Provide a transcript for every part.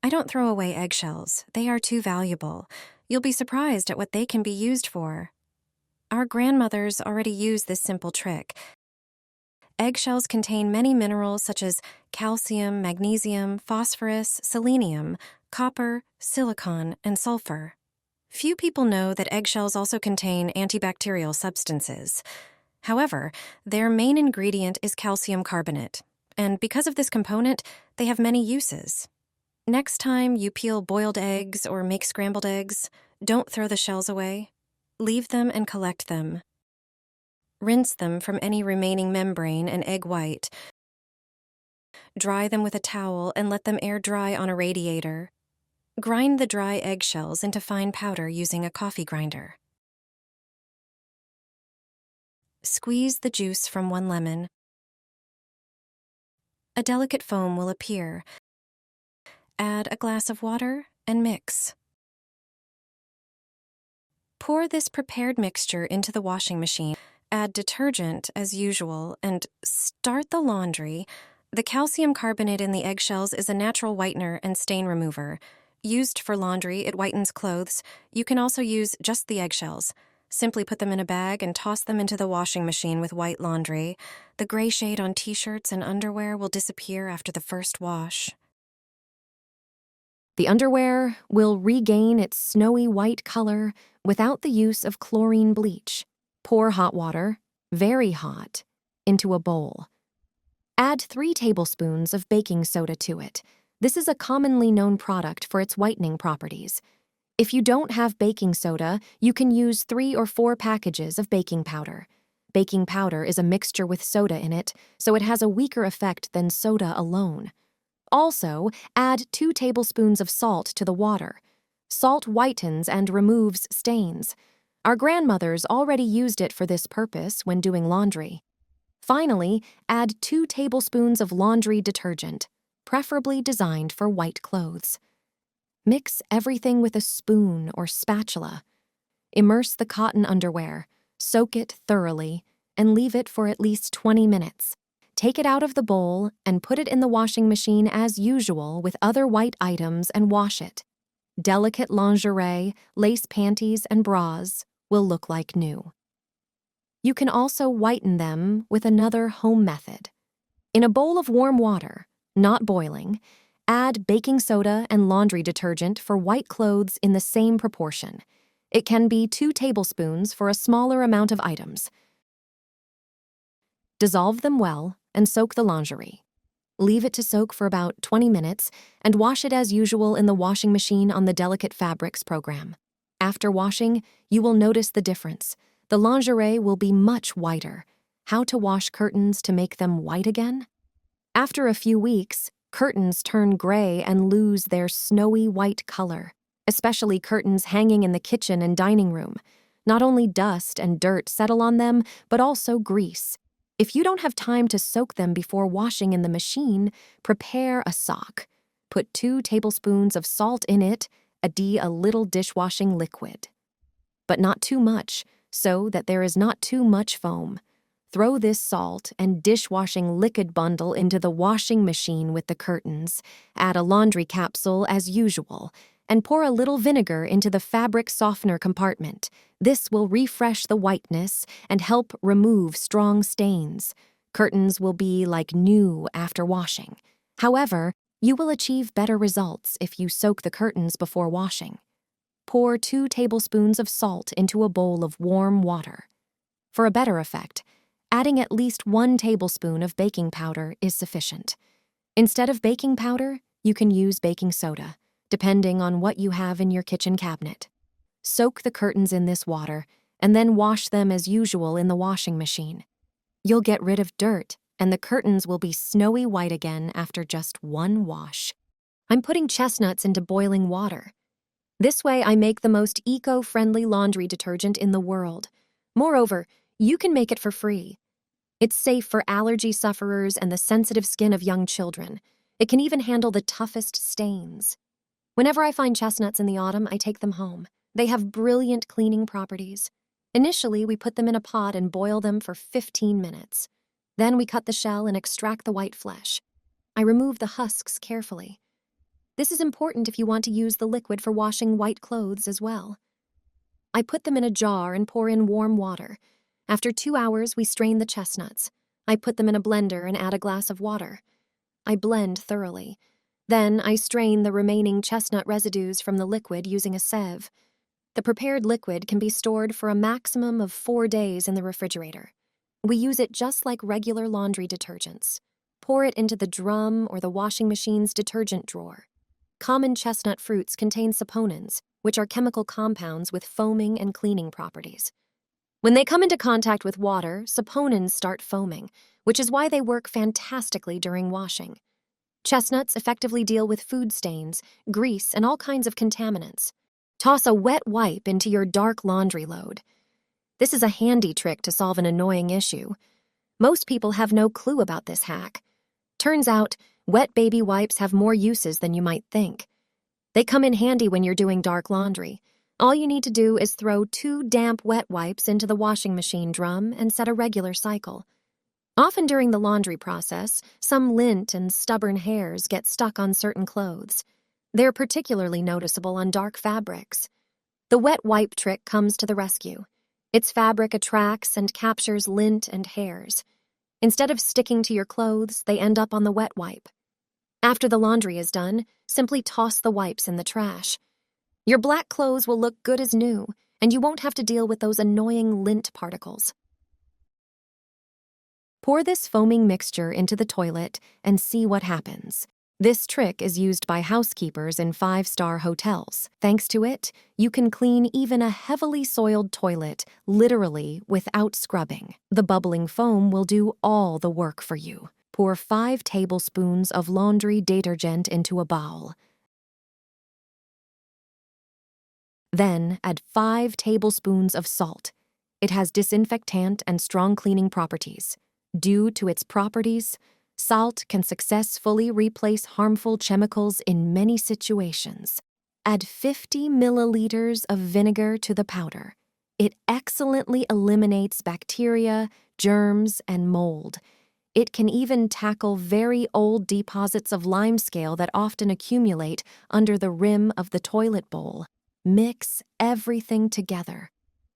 I don't throw away eggshells. They are too valuable. You'll be surprised at what they can be used for. Our grandmothers already use this simple trick. Eggshells contain many minerals such as calcium, magnesium, phosphorus, selenium, copper, silicon, and sulfur. Few people know that eggshells also contain antibacterial substances. However, their main ingredient is calcium carbonate, and because of this component, they have many uses. Next time you peel boiled eggs or make scrambled eggs, don't throw the shells away. Leave them and collect them. Rinse them from any remaining membrane and egg white. Dry them with a towel and let them air dry on a radiator. Grind the dry eggshells into fine powder using a coffee grinder. Squeeze the juice from 1 lemon. A delicate foam will appear. Add a glass of water and mix. Pour this prepared mixture into the washing machine. Add detergent as usual and start the laundry. The calcium carbonate in the eggshells is a natural whitener and stain remover. Used for laundry, it whitens clothes. You can also use just the eggshells. Simply put them in a bag and toss them into the washing machine with white laundry. The gray shade on t-shirts and underwear will disappear after the first wash. The underwear will regain its snowy white color without the use of chlorine bleach. Pour hot water, very hot, into a bowl. Add 3 tablespoons of baking soda to it. This is a commonly known product for its whitening properties. If you don't have baking soda, you can use 3 or 4 packages of baking powder. Baking powder is a mixture with soda in it, so it has a weaker effect than soda alone. Also, add 2 tablespoons of salt to the water. Salt whitens and removes stains. Our grandmothers already used it for this purpose when doing laundry. Finally, add 2 tablespoons of laundry detergent, preferably designed for white clothes. Mix everything with a spoon or spatula. Immerse the cotton underwear, soak it thoroughly, and leave it for at least 20 minutes. Take it out of the bowl and put it in the washing machine as usual with other white items and wash it. Delicate lingerie, lace panties, and bras will look like new. You can also whiten them with another home method. In a bowl of warm water, not boiling, add baking soda and laundry detergent for white clothes in the same proportion. It can be 2 tablespoons for a smaller amount of items. Dissolve them well and soak the lingerie. Leave it to soak for about 20 minutes and wash it as usual in the washing machine on the Delicate Fabrics program. After washing, you will notice the difference. The lingerie will be much whiter. How to wash curtains to make them white again? After a few weeks, curtains turn gray and lose their snowy white color, especially curtains hanging in the kitchen and dining room. Not only dust and dirt settle on them, but also grease. If you don't have time to soak them before washing in the machine, prepare a sock. Put 2 tablespoons of salt in it, add a little dishwashing liquid. But not too much, so that there is not too much foam. Throw this salt and dishwashing liquid bundle into the washing machine with the curtains. Add a laundry capsule as usual, and pour a little vinegar into the fabric softener compartment. This will refresh the whiteness and help remove strong stains. Curtains will be like new after washing. However, you will achieve better results if you soak the curtains before washing. Pour 2 tablespoons of salt into a bowl of warm water. For a better effect, adding at least 1 tablespoon of baking powder is sufficient. Instead of baking powder, you can use baking soda, depending on what you have in your kitchen cabinet. Soak the curtains in this water, and then wash them as usual in the washing machine. You'll get rid of dirt, and the curtains will be snowy white again after just 1 wash. I'm putting chestnuts into boiling water. This way I make the most eco-friendly laundry detergent in the world. Moreover, you can make it for free. It's safe for allergy sufferers and the sensitive skin of young children. It can even handle the toughest stains. Whenever I find chestnuts in the autumn, I take them home. They have brilliant cleaning properties. Initially, we put them in a pot and boil them for 15 minutes. Then we cut the shell and extract the white flesh. I remove the husks carefully. This is important if you want to use the liquid for washing white clothes as well. I put them in a jar and pour in warm water. After 2 hours, we strain the chestnuts. I put them in a blender and add a glass of water. I blend thoroughly. Then I strain the remaining chestnut residues from the liquid using a sieve. The prepared liquid can be stored for a maximum of 4 days in the refrigerator. We use it just like regular laundry detergents. Pour it into the drum or the washing machine's detergent drawer. Common chestnut fruits contain saponins, which are chemical compounds with foaming and cleaning properties. When they come into contact with water, saponins start foaming, which is why they work fantastically during washing. Chestnuts effectively deal with food stains, grease, and all kinds of contaminants. Toss a wet wipe into your dark laundry load. This is a handy trick to solve an annoying issue. Most people have no clue about this hack. Turns out, wet baby wipes have more uses than you might think. They come in handy when you're doing dark laundry. All you need to do is throw 2 damp wet wipes into the washing machine drum and set a regular cycle. Often during the laundry process, some lint and stubborn hairs get stuck on certain clothes. They're particularly noticeable on dark fabrics. The wet wipe trick comes to the rescue. Its fabric attracts and captures lint and hairs. Instead of sticking to your clothes, they end up on the wet wipe. After the laundry is done, simply toss the wipes in the trash. Your black clothes will look good as new, and you won't have to deal with those annoying lint particles. Pour this foaming mixture into the toilet and see what happens. This trick is used by housekeepers in 5-star hotels. Thanks to it, you can clean even a heavily soiled toilet, literally without scrubbing. The bubbling foam will do all the work for you. Pour 5 tablespoons of laundry detergent into a bowl. Then add 5 tablespoons of salt. It has disinfectant and strong cleaning properties. Due to its properties, salt can successfully replace harmful chemicals in many situations. Add 50 milliliters of vinegar to the powder. It excellently eliminates bacteria, germs, and mold. It can even tackle very old deposits of limescale that often accumulate under the rim of the toilet bowl. Mix everything together.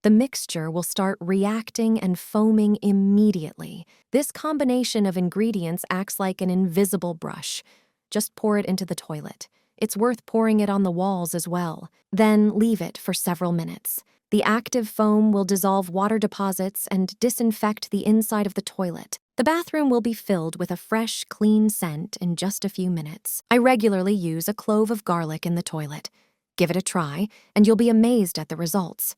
The mixture will start reacting and foaming immediately. This combination of ingredients acts like an invisible brush. Just pour it into the toilet. It's worth pouring it on the walls as well. Then leave it for several minutes. The active foam will dissolve water deposits and disinfect the inside of the toilet. The bathroom will be filled with a fresh, clean scent in just a few minutes. I regularly use a clove of garlic in the toilet. Give it a try, and you'll be amazed at the results.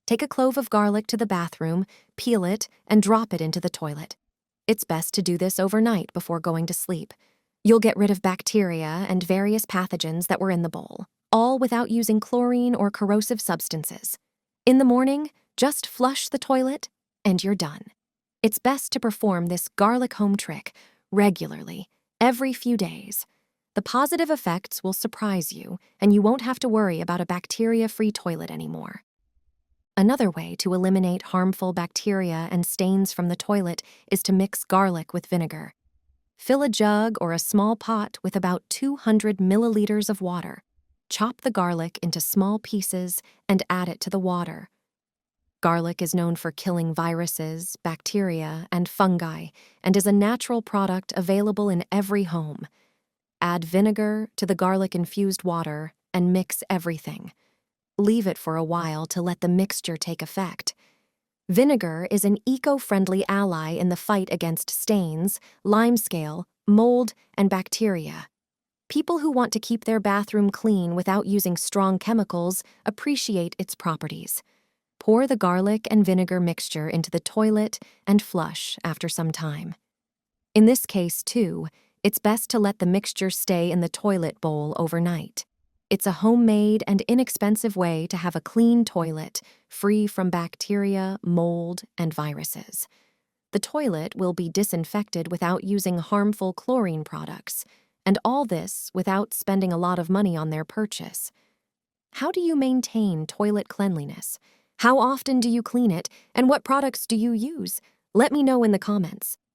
Take a clove of garlic to the bathroom, peel it, and drop it into the toilet. It's best to do this overnight before going to sleep. You'll get rid of bacteria and various pathogens that were in the bowl, all without using chlorine or corrosive substances. In the morning, just flush the toilet, and you're done. It's best to perform this garlic home trick regularly, every few days. The positive effects will surprise you, and you won't have to worry about a bacteria-free toilet anymore. Another way to eliminate harmful bacteria and stains from the toilet is to mix garlic with vinegar. Fill a jug or a small pot with about 200 milliliters of water. Chop the garlic into small pieces and add it to the water. Garlic is known for killing viruses, bacteria, and fungi, and is a natural product available in every home. Add vinegar to the garlic-infused water and mix everything. Leave it for a while to let the mixture take effect. Vinegar is an eco-friendly ally in the fight against stains, limescale, mold, and bacteria. People who want to keep their bathroom clean without using strong chemicals appreciate its properties. Pour the garlic and vinegar mixture into the toilet and flush after some time. In this case, too, it's best to let the mixture stay in the toilet bowl overnight. It's a homemade and inexpensive way to have a clean toilet, free from bacteria, mold, and viruses. The toilet will be disinfected without using harmful chlorine products, and all this without spending a lot of money on their purchase. How do you maintain toilet cleanliness? How often do you clean it, and what products do you use? Let me know in the comments.